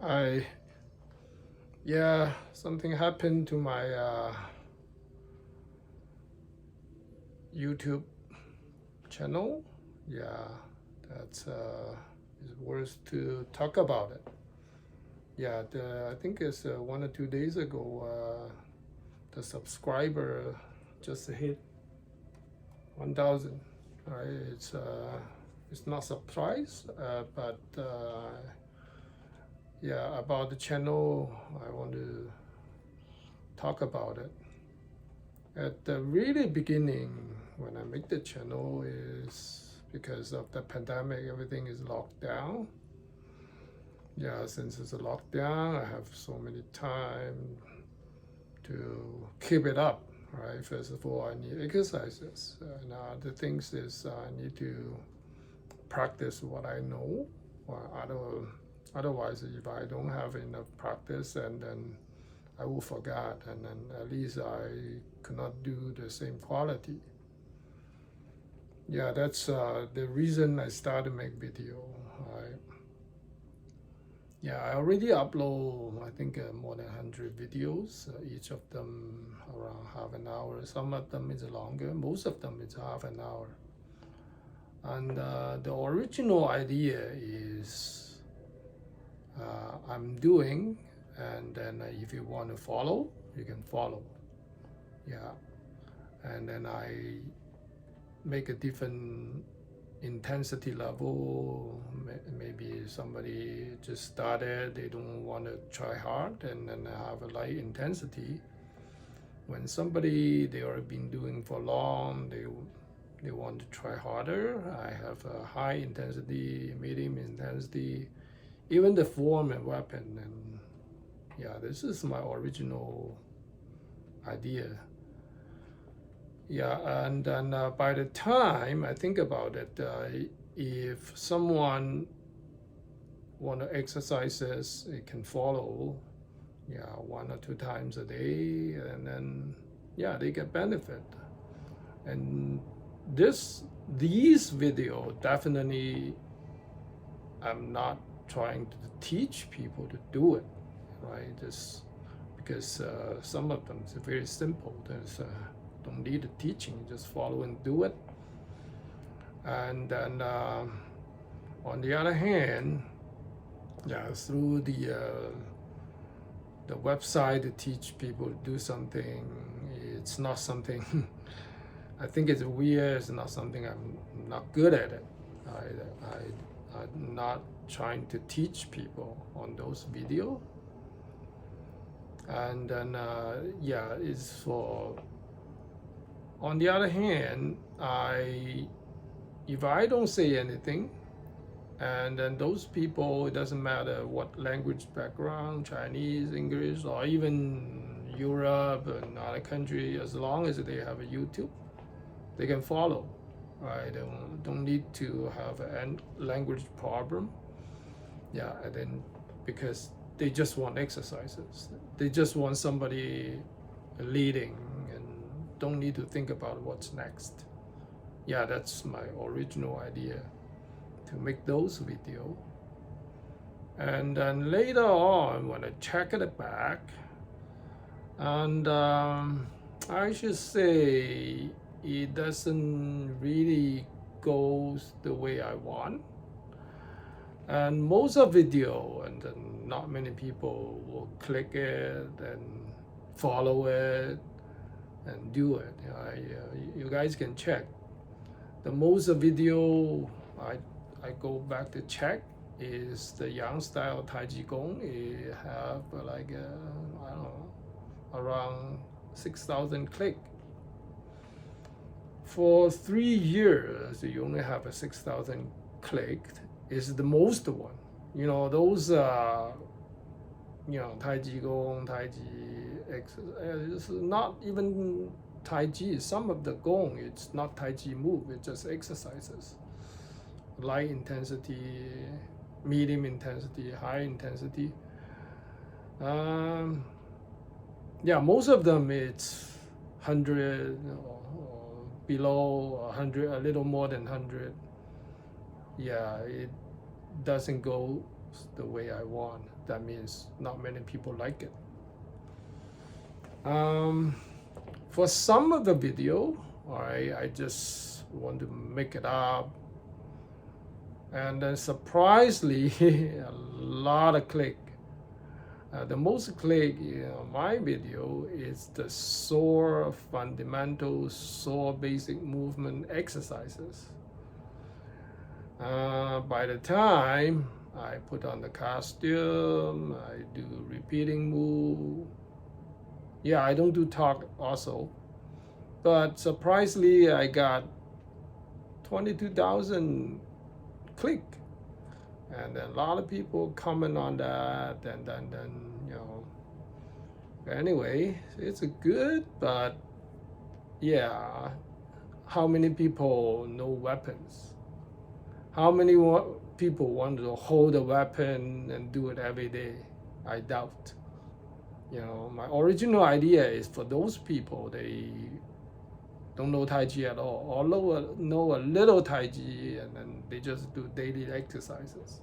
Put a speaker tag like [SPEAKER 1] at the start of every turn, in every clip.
[SPEAKER 1] I Yeah, something happened to my YouTube channel. Yeah, that's is worth to talk about it. Yeah, I think it's 1 or 2 days ago. The subscriber just hit 1,000. Right? It's not surprise, but yeah, about the channel, I want to talk about it. At the really beginning, when I make the channel, is because of the pandemic, everything is locked down. Yeah, since it's a lockdown, I have so many time to keep it up. Right. First of all, I need exercises. And the things is I need to practice what I know. Otherwise, if I don't have enough practice, and then I will forget, and then at least I could not do the same quality. Yeah, that's the reason I started to make video. Right? Yeah, I already upload, I think, more than 100 videos, each of them around half an hour. Some of them is longer, most of them is half an hour. And the original idea is I'm doing, and then if you want to follow, you can follow. Yeah, and then I make a different intensity level. Maybe somebody just started, they don't want to try hard, and then have a light intensity. When somebody they already been doing for long, they want to try harder, I have a high intensity, medium intensity, even the form and weapon. And yeah, this is my original idea. Yeah, and then by the time I think about it, if someone want to exercises, it can follow, yeah, 1 or 2 times a day, and then yeah, they get benefit. And these video definitely, I'm not trying to teach people to do it, right? Just because some of them is very simple. There's don't need the teaching, just follow and do it. And then on the other hand, yeah, through the website to teach people to do something, it's not something I think it's weird. It's not something I'm not good at it. I'm not trying to teach people on those videos. And then yeah, it's for. On the other hand, if I don't say anything, and then those people, it doesn't matter what language background, Chinese, English, or even Europe and other country, as long as they have a YouTube, they can follow. Right? They don't need to have a language problem. Yeah, and then because they just want exercises, they just want somebody leading, and don't need to think about what's next. Yeah, that's my original idea, to make those videos. And then later on, when I check it back, and I should say it doesn't really go the way I want. And most of video, and then not many people will click it and follow it and do it. You guys can check. The most video I go back to check is the Yang style Tai Chi Gong. It have like I don't know, around 6,000 click. For 3 years, you only have a 6,000 click. Is the most one. You know, those Tai Chi Gong, Tai Chi it's not even Tai Chi. Some of the Gong, it's not Tai Chi move, it's just exercises. Light intensity, medium intensity, high intensity. Yeah, most of them it's 100 or below 100, a little more than 100. Yeah, it doesn't go the way I want. That means not many people like it. For some of the video, all right, I just want to make it up, and then surprisingly, a lot of click. The most click in my video is the SOAR fundamental SOAR basic movement exercises. By the time I put on the costume, I do repeating move. Yeah, I don't do talk also, but surprisingly, I got 22,000 click, and then a lot of people comment on that, and then you know. Anyway, it's a good, but yeah, how many people know weapons? How many people want to hold a weapon and do it every day? I doubt. You know, my original idea is for those people, they don't know Tai Chi at all, or know a little Tai Chi, and then they just do daily exercises.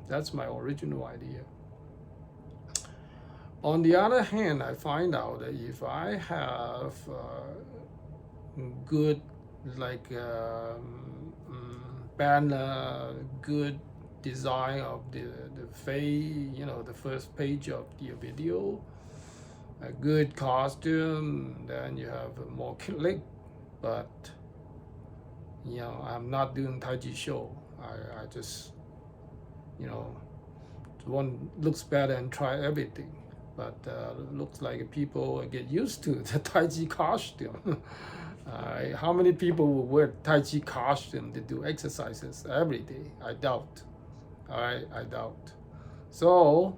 [SPEAKER 1] That's my original idea. On the other hand, I find out that if I have good, like banner, good design of the face, you know, the first page of the video, a good costume, then you have more click. But you know, I'm not doing Tai Chi show. I just, you know, one looks better and try everything. But looks like people get used to the Tai Chi costume. How many people will wear Tai Chi costume to do exercises every day? I doubt. All right, I doubt. So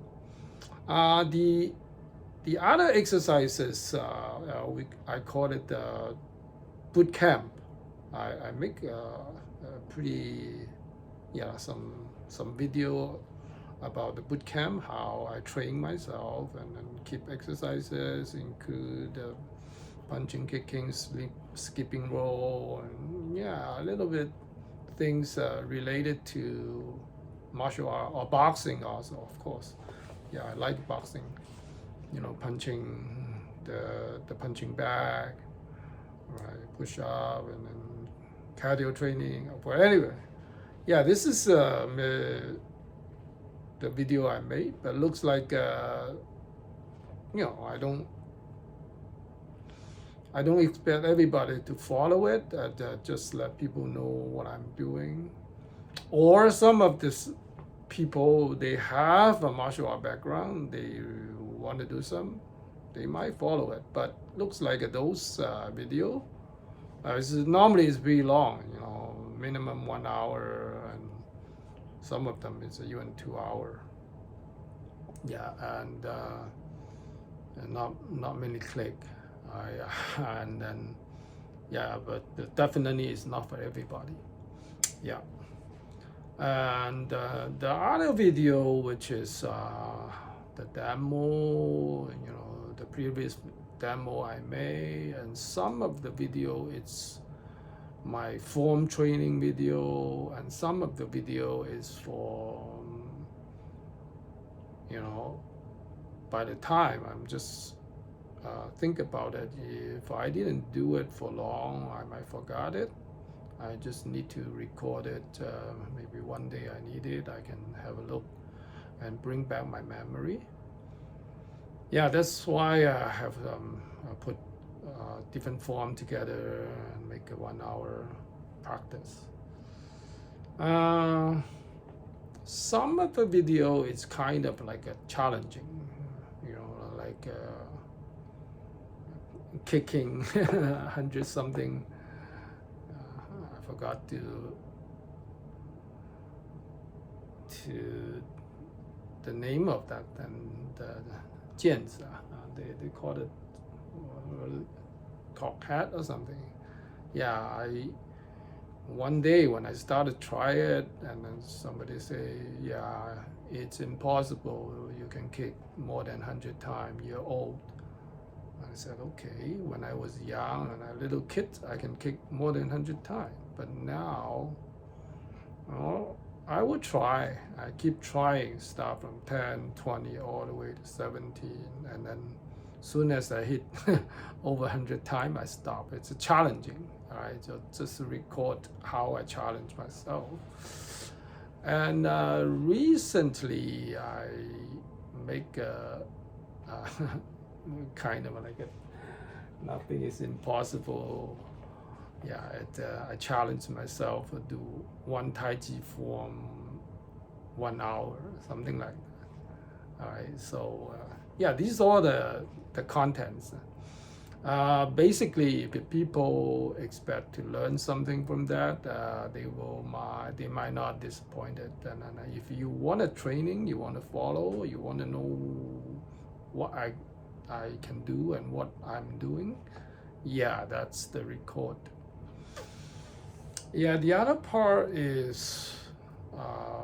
[SPEAKER 1] the other exercises, I call it boot camp. I make pretty, yeah, some video about the boot camp, how I train myself, and then keep exercises, include punching, kicking, skipping rope, and yeah, a little bit things related to martial art or boxing also, of course. Yeah, I like boxing. You know, punching the punching bag, right? Push up, and then cardio training. But anyway, yeah, this is the video I made. But looks like you know, I don't expect everybody to follow it. Just let people know what I'm doing. Or some of these people, they have a martial art background, they want to do some, they might follow it. But looks like those video, normally it's pretty long, you know, minimum 1 hour, and some of them is even 2 hours. Yeah, and not many click. And then yeah, but definitely it's not for everybody. Yeah. And the other video, which is the demo, you know, the previous demo I made, and some of the video, it's my form training video, and some of the video is for, you know, by the time I'm just think about it, if I didn't do it for long, I might forget it. I just need to record it. Maybe one day I need it, I can have a look and bring back my memory. Yeah, that's why I have put different form together and make a 1 hour practice. Some of the video is kind of like a challenging, you know, like kicking 100 something. I forgot to the name of that, and the 剑子, they call it cock hat or something. Yeah, one day when I started try it, and then somebody say, yeah, it's impossible, you can kick more than 100 times, you're old. I said, okay, when I was young and a little kid, I can kick more than 100 times. But now, well, I would try. I keep trying stuff from 10, 20, all the way to 17. And then soon as I hit over 100 times, I stop. It's challenging. All right, so just to record how I challenge myself. And recently, I make a kind of like a nothing is impossible. Yeah, I challenge myself to do one Tai Chi form 1 hour, something like that. All right, so yeah, these are the contents. Basically, if people expect to learn something from that, they might not disappointed. And if you want a training, you want to follow, you want to know what I can do and what I'm doing, yeah, that's the record. Yeah, the other part is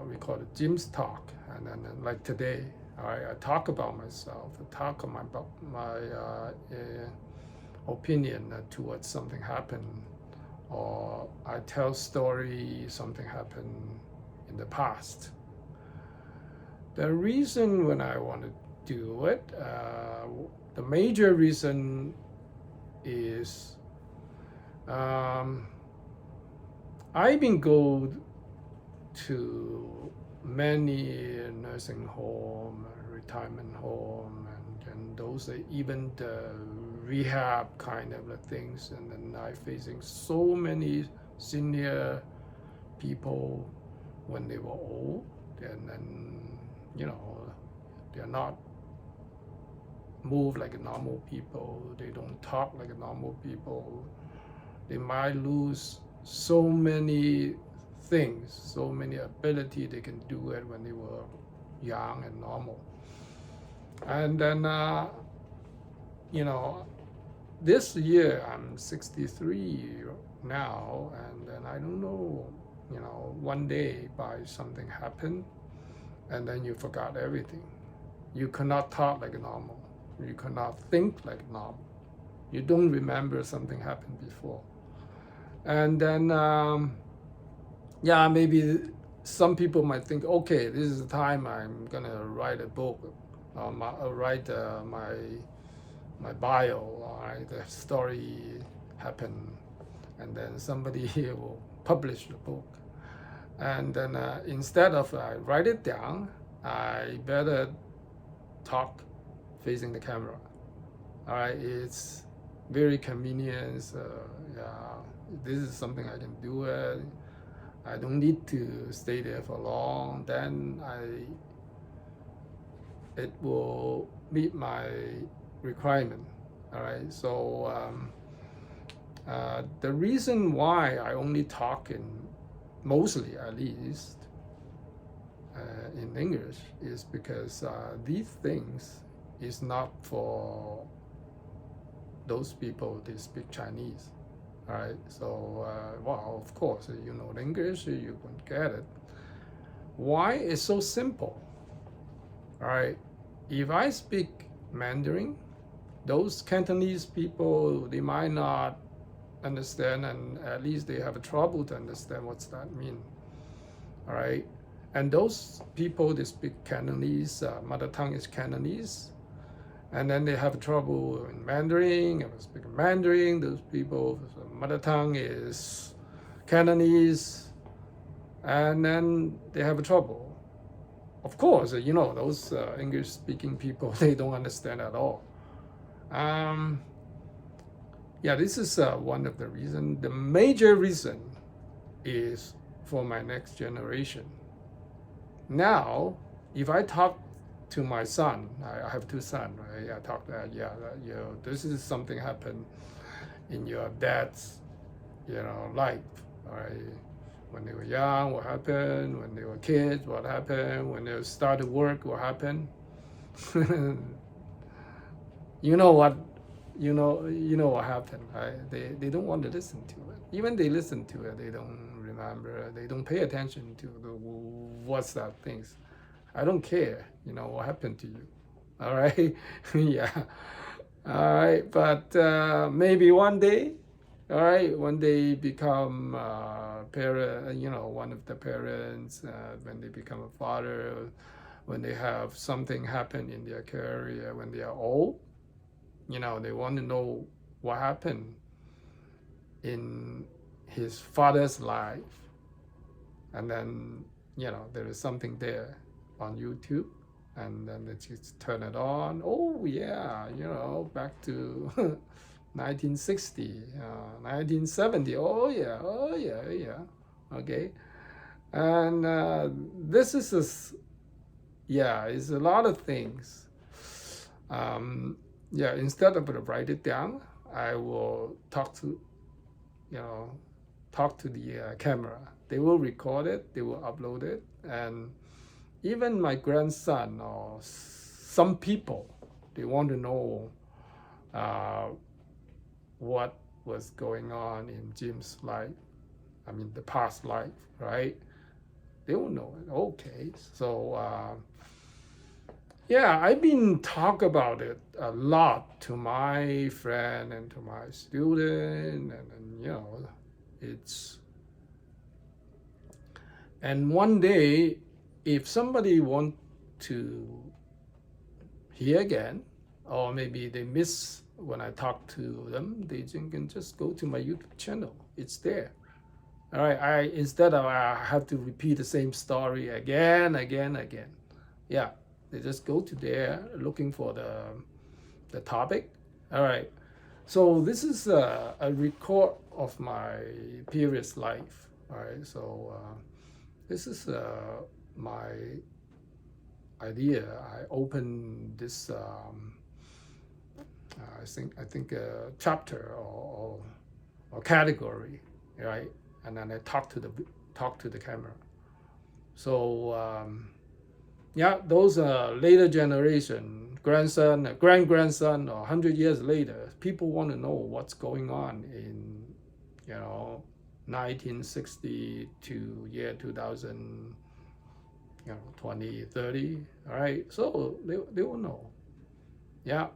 [SPEAKER 1] we call it Jim's talk, and then like today, I talk about myself, I talk about my opinion towards something happened, or I tell story something happened in the past. The reason when I want to do it, the major reason is I've been go to many nursing home, retirement home, and those are even the rehab kind of things. And then I facing so many senior people when they were old, and then they're not move like normal people. They don't talk like normal people. They might lose so many things, so many ability they can do it when they were young and normal. And then this year I'm 63 now, and then I don't know, one day by something happened, and then you forgot everything. You cannot talk like normal. You cannot think like normal. You don't remember something happened before. And then, maybe some people might think, okay, this is the time I'm gonna write a book, write my bio, all right, the story happened, and then somebody will publish the book. And then instead of I write it down, I better talk facing the camera. All right, it's very convenient. This is something I can do it. I don't need to stay there for long. Then it will meet my requirement. All right, so the reason why I only talk mostly at least in English is because these things is not for those people that speak Chinese. All right, so of course, you know English, you can get it. Why it's so simple? All right, if I speak Mandarin, those Cantonese people, they might not understand, and at least they have trouble to understand what's that mean. All right, and those people they speak Cantonese, mother tongue is Cantonese, and then they have trouble in Mandarin, and speak Mandarin. Those people, mother tongue is Cantonese, and then they have trouble. Of course, those English-speaking people, they don't understand at all. This is one of the reasons. The major reason is for my next generation. Now, if I talk to my son, I have 2 sons, right? I talk that, this is something happened in your dad's, life, all right? When they were young, what happened? When they were kids, what happened? When they started work, what happened? You know what happened, right? They don't want to listen to it. Even they listen to it, they don't remember. They don't pay attention to what's that things. I don't care, what happened to you. All right, yeah. All right, but maybe one day All right, when they become parent, one of the parents, when they become a father, when they have something happen in their career, when they are old, they want to know what happened in his father's life, and then there is something there on YouTube, and then they just turn it on. Oh yeah, back to 1960, 1970. Oh yeah, oh yeah, yeah. Okay, and this is yeah, it's a lot of things. Yeah, instead of write it down, I will you know, talk to the camera. They will record it, they will upload it, and even my grandson or some people, they want to know uh, what was going on in Jim's life. I mean, the past life, right? They will know it. Okay, so yeah, I've been talk about it a lot to my friend and to my student, and it's and one day, if somebody want to hear again, or maybe they miss when I talk to them, they can just go to my YouTube channel. It's there. All right. Instead of I have to repeat the same story again, again. Yeah, they just go to there looking for the topic. All right. So this is a record of my previous life. All right. So this is my idea. I opened this. I think a chapter or category, right? And then I talk to the camera. So yeah, those later generation, grandson, grand grandson, or 100 years later, people want to know what's going on in 1960 to year 2000, 20, 30. All right, so they will know. Yeah,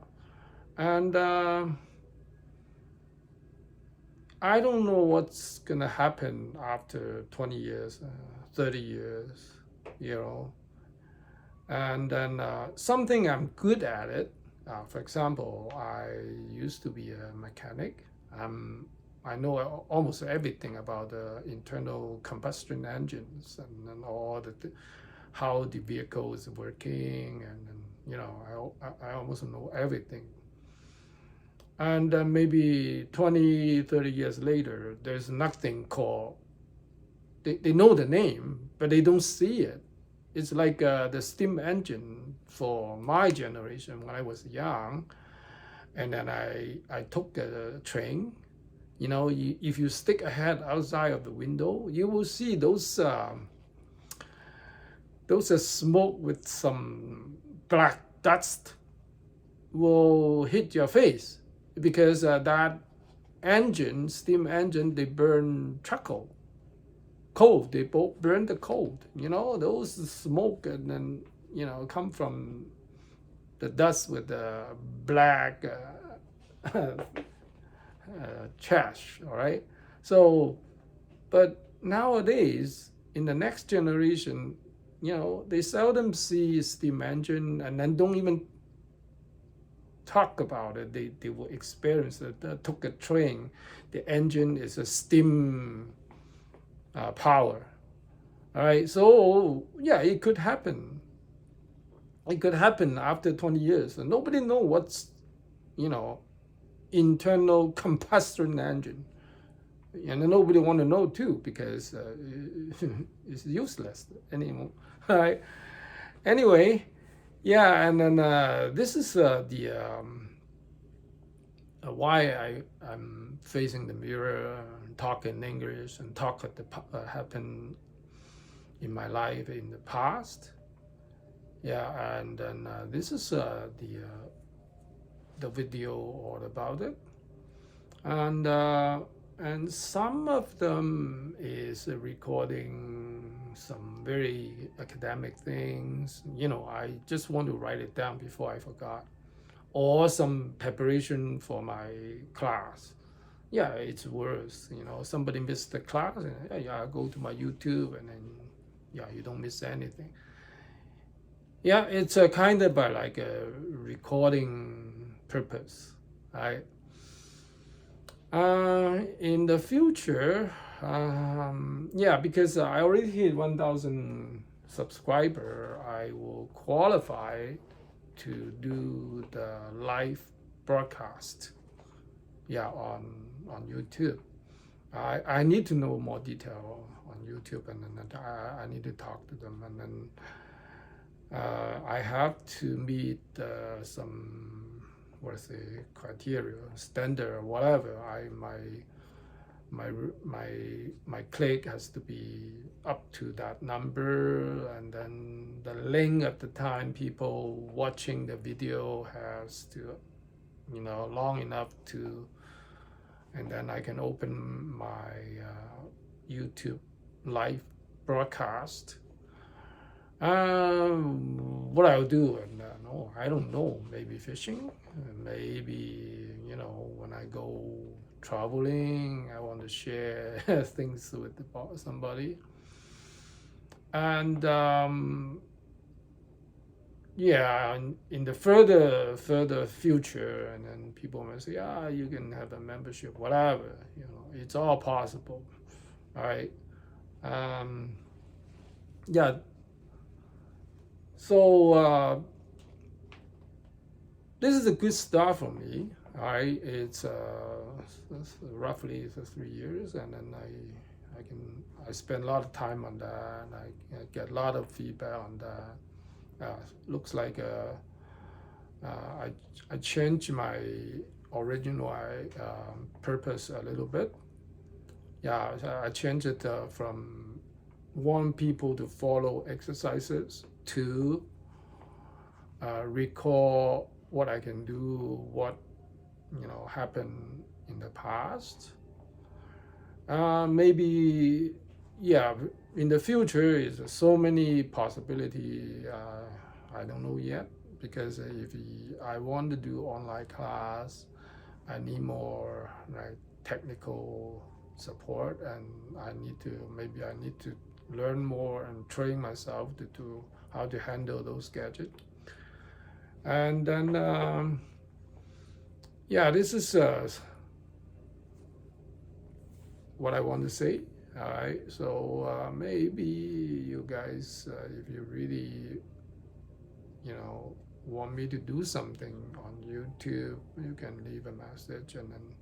[SPEAKER 1] and I don't know what's gonna happen after 20 years, 30 years, and then something I'm good at it. For example, I used to be a mechanic. I know almost everything about the internal combustion engines and all how the vehicle is working, and I almost know everything. And then maybe 20, 30 years later, there's nothing called, they know the name, but they don't see it. It's like the steam engine for my generation when I was young. And then I took a train. If you stick a head outside of the window, you will see those smoke with some black dust will hit your face, because that steam engine, they burn charcoal, coal. They both burn the coal. Those smoke, and then come from the dust with the black trash. All right. So, but nowadays in the next generation, they seldom see steam engine, and then don't even talk about it. They will experience it. They took a train. The engine is a steam power. All right. So yeah, it could happen. It could happen after 20 years. And nobody know what's internal combustion engine. And nobody want to know too, because it's useless anymore. All right. Anyway, yeah, and then this is why I'm facing the mirror, and talk in English, and talk at the happened in my life in the past. Yeah, and then this is the video all about it, and some of them is recording some very academic things. I just want to write it down before I forgot, or some preparation for my class. yeah, it's worse. Somebody missed the class, and yeah, go to my YouTube, and then yeah, you don't miss anything. Yeah, it's a kind of like a recording purpose, right? In the future, yeah, because I already hit 1,000 subscriber, I will qualify to do the live broadcast, yeah, on YouTube. I need to know more detail on YouTube, and then I need to talk to them, and then I have to meet some, what's the criteria, standard, or whatever. My click has to be up to that number, and then the length of the time people watching the video has to, long enough to, and then I can open my YouTube live broadcast. What I'll do, and no, I don't know. Maybe fishing, maybe when I go traveling, I want to share things with somebody, and yeah, in the further future, and then people may say, ah, you can have a membership, whatever. It's all possible, all right? Yeah. So this is a good start for me. All right, it's roughly 3 years, and then I spend a lot of time on that, and I get a lot of feedback on that. Looks like I changed my original purpose a little bit. Yeah, I changed it from want people to follow exercises to recall what I can do, what happened in the past. Maybe, yeah, in the future is so many possibility. I don't know yet, because if I want to do online class, I need more like technical support, and I need to learn more and train myself to how to handle those gadgets. And then yeah, this is what I want to say. All right, so maybe you guys, if you really want me to do something on YouTube, you can leave a message, and then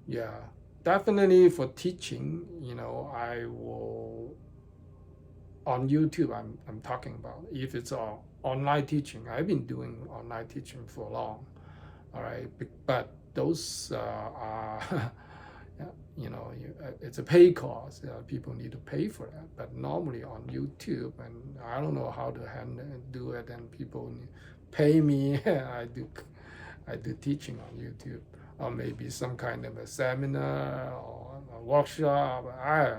[SPEAKER 1] yeah, definitely for teaching, I will on YouTube. I'm talking about, if it's online teaching. I've been doing online teaching for long, all right, but those are it's a pay cost. People need to pay for that. But normally on YouTube, and I don't know how to do it, and people pay me. I do teaching on YouTube, or maybe some kind of a seminar or a workshop. I don't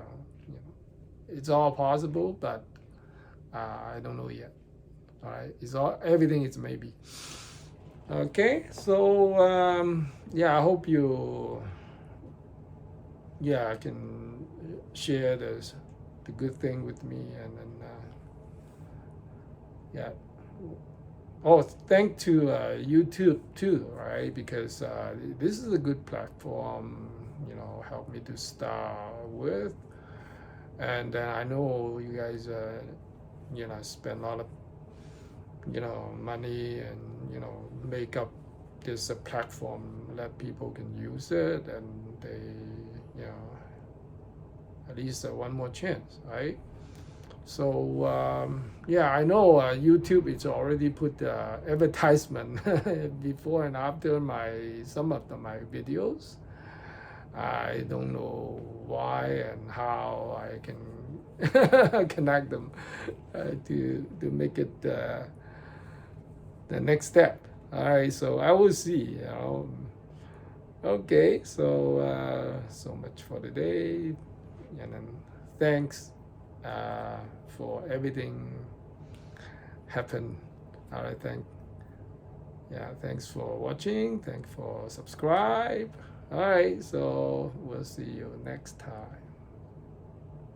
[SPEAKER 1] know. It's all possible, but I don't know yet. All right, everything is maybe. Okay, so yeah, I hope you can share the good thing with me, and then yeah. Oh, thank to YouTube too, right? Because this is a good platform, help me to start with, and I know you guys, spend a lot of money, and make up this platform that people can use it, and they at least one more chance, right? So yeah, I know YouTube it's already put advertisement before and after some of my videos. I don't know why and how I can connect them to make it the next step. All right, so I will see. Okay, so much for today, and then thanks for everything happen. All right, thanks for watching. Thanks for subscribe. All right, so we'll see you next time.